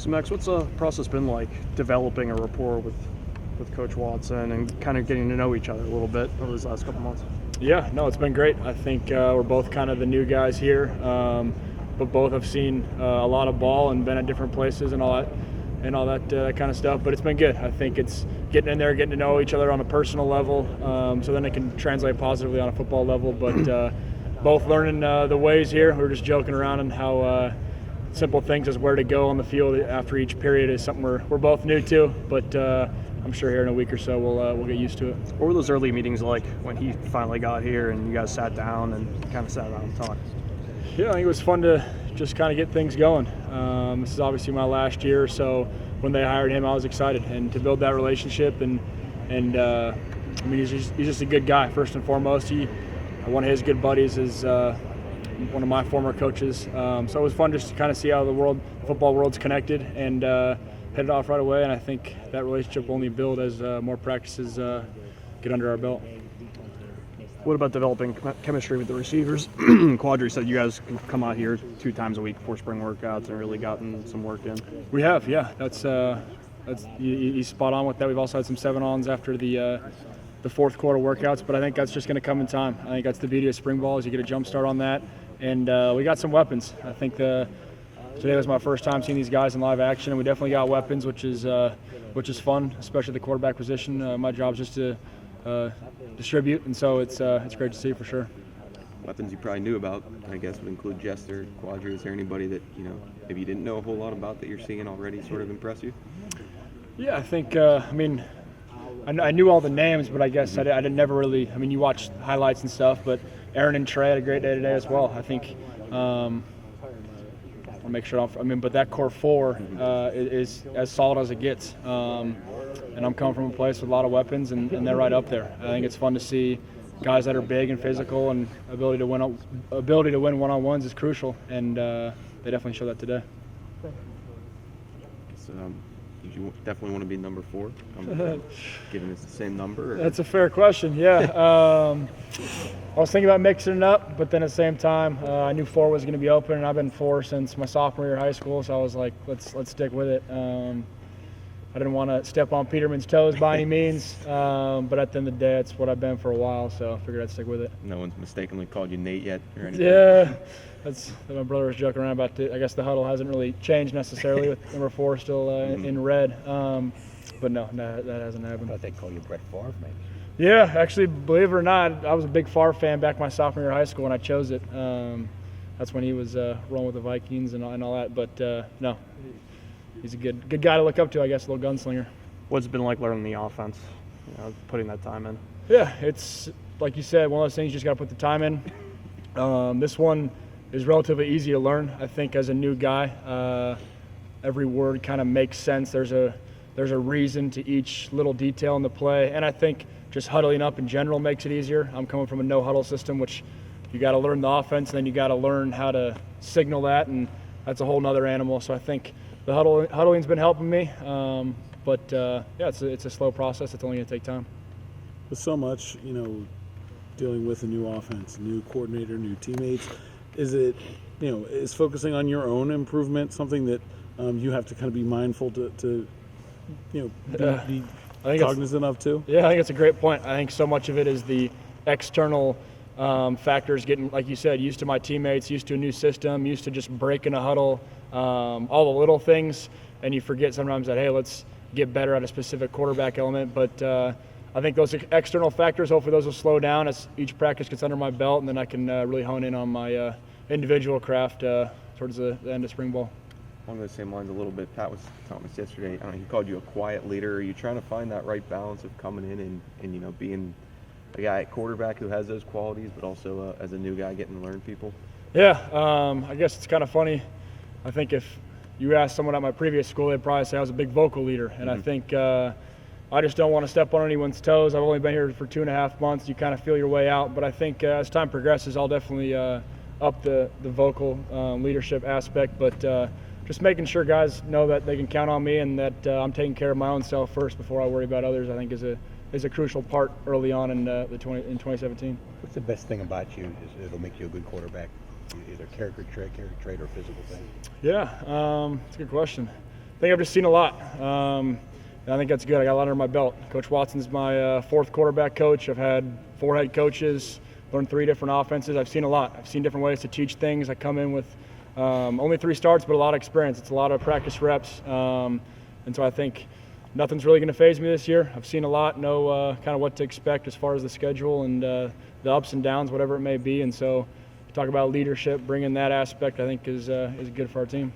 So Max, what's the process been like developing a rapport with Coach Watson and kind of getting to know each other a little bit over these last couple months? Yeah, no, it's been great. I think we're both kind of the new guys here, but both have seen a lot of ball and been at different places and all that kind of stuff. But it's been good. I think it's getting in there, getting to know each other on a personal level, so then it can translate positively on a football level. But both learning the ways here. We were just joking around and how simple things as where to go on the field after each period is something we're both new to. But I'm sure here in a week or so we'll get used to it. What were those early meetings like when he finally got here and you guys sat down and kind of sat around and talked? Yeah, I think it was fun to just kind of get things going. This is obviously my last year, so when they hired him, I was excited, and to build that relationship and I mean, he's just a good guy first and foremost. One of his good buddies is one of my former coaches, so it was fun just to kind of see how the football world's connected and headed off right away. And I think that relationship will only build as more practices get under our belt. What about developing chemistry with the receivers? Quadri said you guys can come out here 2 times a week for spring workouts and really gotten some work in. We have, yeah. That's he's spot on with that. We've also had some 7-ons after the fourth quarter workouts, but I think that's just going to come in time. I think that's the beauty of spring ball is you get a jump start on that, and we got some weapons. I think today was my first time seeing these guys in live action, and we definitely got weapons, which is fun, especially the quarterback position. My job is just to distribute, and so it's great to see for sure. Weapons you probably knew about, I guess, would include Jester, Quadri. Is there anybody that maybe you didn't know a whole lot about that you're seeing already sort of impress you? Yeah, I think I knew all the names, but I guess I didn't never really. I mean, you watch highlights and stuff, but Aaron and Trey had a great day today as well. I think I'll make sure. But that core 4 is as solid as it gets. And I'm coming from a place with a lot of weapons, and they're right up there. I think it's fun to see guys that are big and physical, and ability to win one-on-ones is crucial, and they definitely show that today. So, you definitely want to be number 4, given it's the same number? Or? That's a fair question, yeah. I was thinking about mixing it up, but then at the same time, I knew 4 was going to be open, and I've been 4 since my sophomore year of high school, so I was like, let's stick with it. I didn't want to step on Peterman's toes by any means, but at the end of the day, it's what I've been for a while, so I figured I'd stick with it. No one's mistakenly called you Nate yet or anything? Yeah, that's my brother was joking around about it. I guess the huddle hasn't really changed necessarily with number 4 still in red, but no, that hasn't happened. I thought they call you Brett Favre, maybe. Yeah, actually, believe it or not, I was a big Favre fan back my sophomore year of high school when I chose it. That's when he was rolling with the Vikings and all that, but no. He's a good guy to look up to, I guess, a little gunslinger. What's it been like learning the offense, putting that time in? Yeah, it's like you said, one of those things you just got to put the time in. This one is relatively easy to learn. I think as a new guy, every word kind of makes sense. There's a reason to each little detail in the play, and I think just huddling up in general makes it easier. I'm coming from a no-huddle system, which you got to learn the offense, and then you got to learn how to signal that, and that's a whole nother animal. So I think the huddling's been helping me, but yeah, it's a slow process. It's only going to take time. With so much, dealing with a new offense, new coordinator, new teammates, is focusing on your own improvement something that you have to kind of be mindful to be cognizant of too? Yeah, I think it's a great point. I think so much of it is the external factors, getting, like you said, used to my teammates, used to a new system, used to just breaking a huddle, all the little things, and you forget sometimes that, hey, let's get better at a specific quarterback element. But I think those external factors, hopefully those will slow down as each practice gets under my belt, and then I can really hone in on my individual craft towards the end of spring ball. Along those same lines a little bit, Pat was telling us yesterday, he called you a quiet leader. Are you trying to find that right balance of coming in and being a guy at quarterback who has those qualities, but also as a new guy getting to learn people? Yeah, I guess it's kind of funny. I think if you asked someone at my previous school, they'd probably say I was a big vocal leader. And I think I just don't want to step on anyone's toes. I've only been here for 2.5 months. You kind of feel your way out. But I think as time progresses, I'll definitely up the vocal leadership aspect. But just making sure guys know that they can count on me and that I'm taking care of my own self first before I worry about others, I think is a crucial part early on in 2017. What's the best thing about you that'll make you a good quarterback? Either character trait or physical thing? Yeah, it's a good question. think I've just seen a lot. And I think that's good. I got a lot under my belt. Coach Watson's my fourth quarterback coach. I've had 4 head coaches, learned 3 different offenses. I've seen a lot. I've seen different ways to teach things. I come in with only 3 starts, but a lot of experience. It's a lot of practice reps. And so I think nothing's really going to faze me this year. I've seen a lot, know kind of what to expect as far as the schedule and the ups and downs, whatever it may be. And so talk about leadership, bringing that aspect, I think is good for our team.